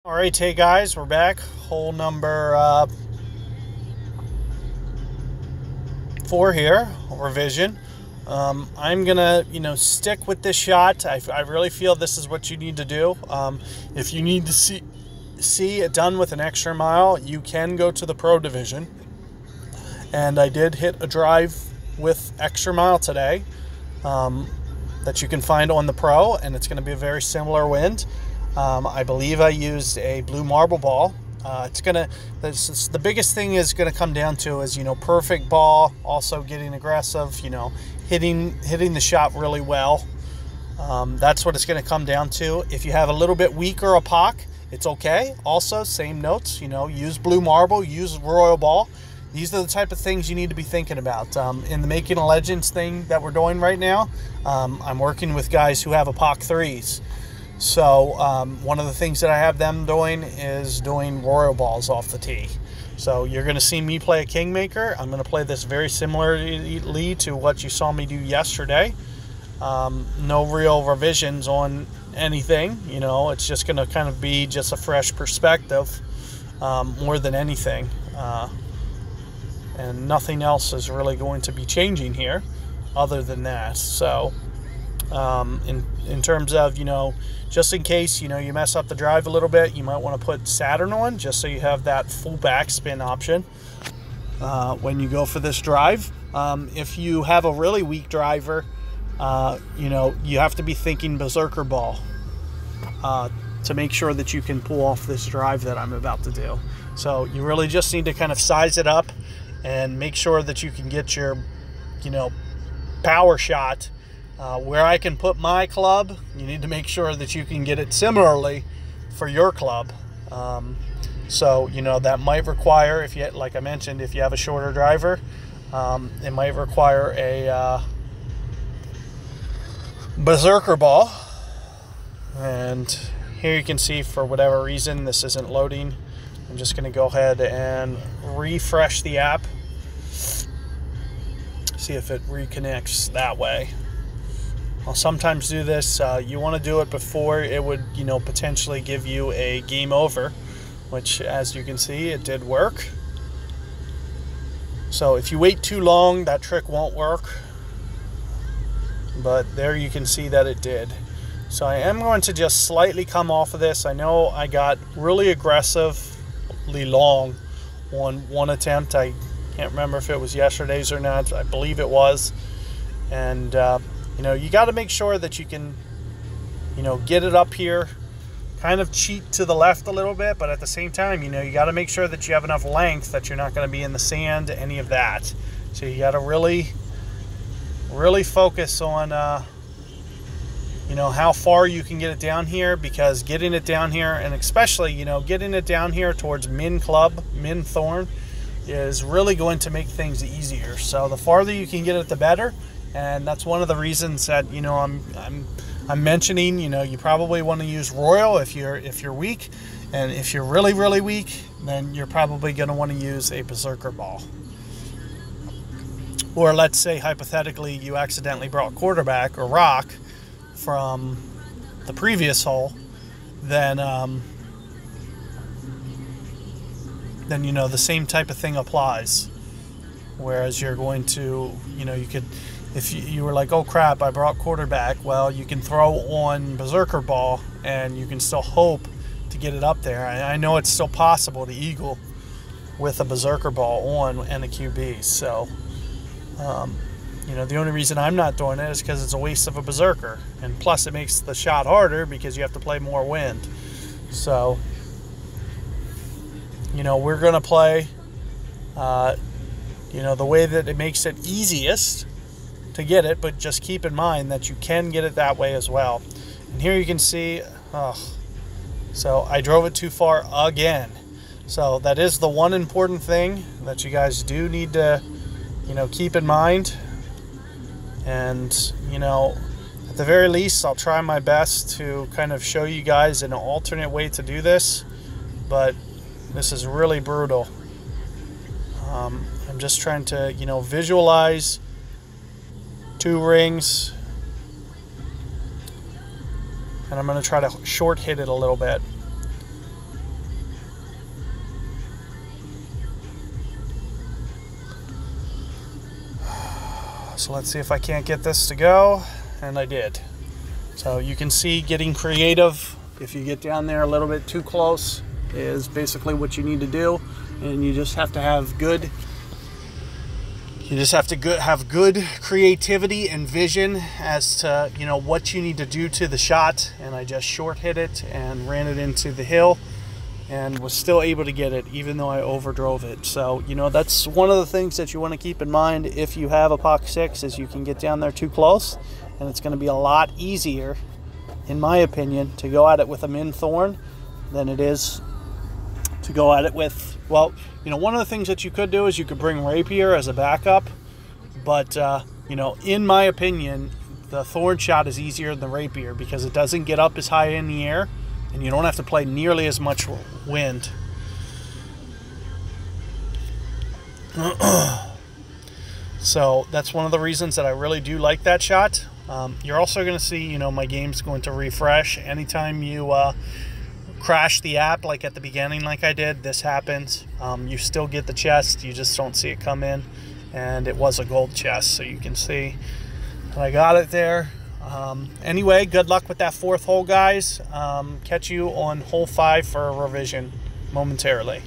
All right, hey guys, we're back. Hole number 4 here, revision. I'm gonna, stick with this shot. I really feel this is what you need to do. If you need to see it done with an extra mile, you can go to the pro division. And I did hit a drive with extra mile today that you can find on the pro, and it's going to be a very similar wind. I believe I used a blue marble ball. The biggest thing is going to come down to is, perfect ball, also getting aggressive, hitting the shot really well. That's what it's going to come down to. If you have a little bit weaker a POC, it's okay. Also, same notes, use blue marble, use royal ball. These are the type of things you need to be thinking about. In the Making a Legends thing that we're doing right now, I'm working with guys who have a POC 3s. So one of the things that I have them doing is doing royal balls off the tee. So you're going to see me play a Kingmaker. I'm going to play this very similarly to what you saw me do yesterday. No real revisions on anything. It's just going to kind of be just a fresh perspective more than anything. And nothing else is really going to be changing here other than that. So in terms of, just in case, you mess up the drive a little bit, you might want to put Saturn on just so you have that full backspin option when you go for this drive. If you have a really weak driver, you have to be thinking berserker ball to make sure that you can pull off this drive that I'm about to do. So you really just need to kind of size it up and make sure that you can get your, power shot where I can put my club. You need to make sure that you can get it similarly for your club. So, that might require, like I mentioned, if you have a shorter driver, it might require a berserker ball. And here you can see, for whatever reason, this isn't loading. I'm just going to go ahead and refresh the app. See if it reconnects that way. I'll sometimes do this. You want to do it before it would, potentially give you a game over, which, as you can see, it did work. So if you wait too long, that trick won't work. But there you can see that it did. So I am going to just slightly come off of this. I know I got really aggressively long on one attempt. I can't remember if it was yesterday's or not. I believe it was. And you got to make sure that you can, get it up here, kind of cheat to the left a little bit, but at the same time, you got to make sure that you have enough length that you're not going to be in the sand, any of that. So you got to really focus on, how far you can get it down here, because getting it down here, and especially, getting it down here towards min thorn, is really going to make things easier. So the farther you can get it, the better. And that's one of the reasons that I'm mentioning. You probably want to use royal if you're weak, and if you're really weak, then you're probably going to want to use a berserker ball. Or let's say hypothetically you accidentally brought quarterback or rock from the previous hole, then the same type of thing applies. Whereas you're going to, you could. If you were like, oh crap, I brought quarterback, well, you can throw on berserker ball and you can still hope to get it up there. I know it's still possible to eagle with a berserker ball on and a QB. So, the only reason I'm not doing it is because it's a waste of a berserker. And plus it makes the shot harder because you have to play more wind. So, we're going to play, the way that it makes it easiest to get it, but just keep in mind that you can get it that way as well. And here you can see, so I drove it too far again. So that is the one important thing that you guys do need to, keep in mind. And, at the very least, I'll try my best to kind of show you guys an alternate way to do this, but this is really brutal. I'm just trying to, visualize 2 rings, and I'm going to try to short hit it a little bit. So let's see if I can't get this to go, and I did. So you can see getting creative, if you get down there a little bit too close, is basically what you need to do. And you just have to have good creativity and vision as to, you know, what you need to do to the shot. And I just short hit it and ran it into the hill and was still able to get it even though I overdrove it. So, you know, that's one of the things that you want to keep in mind if you have a Pak 6, is you can get down there too close, and it's going to be a lot easier, in my opinion, to go at it with a Min Thorn than it is to go at it with, well, you know, one of the things that you could do is you could bring Rapier as a backup, but you know, in my opinion, the Thorn shot is easier than the Rapier because it doesn't get up as high in the air and you don't have to play nearly as much wind. So that's one of the reasons that I really do like that shot. You're also going to see, you know, my game's going to refresh. Anytime you crash the app, like at the beginning, like I did, this happens. You still get the chest, you just don't see it come in. And it was a gold chest, so you can see that I got it there. Anyway, good luck with that 4th hole, guys. Catch you on hole 5 for a revision momentarily.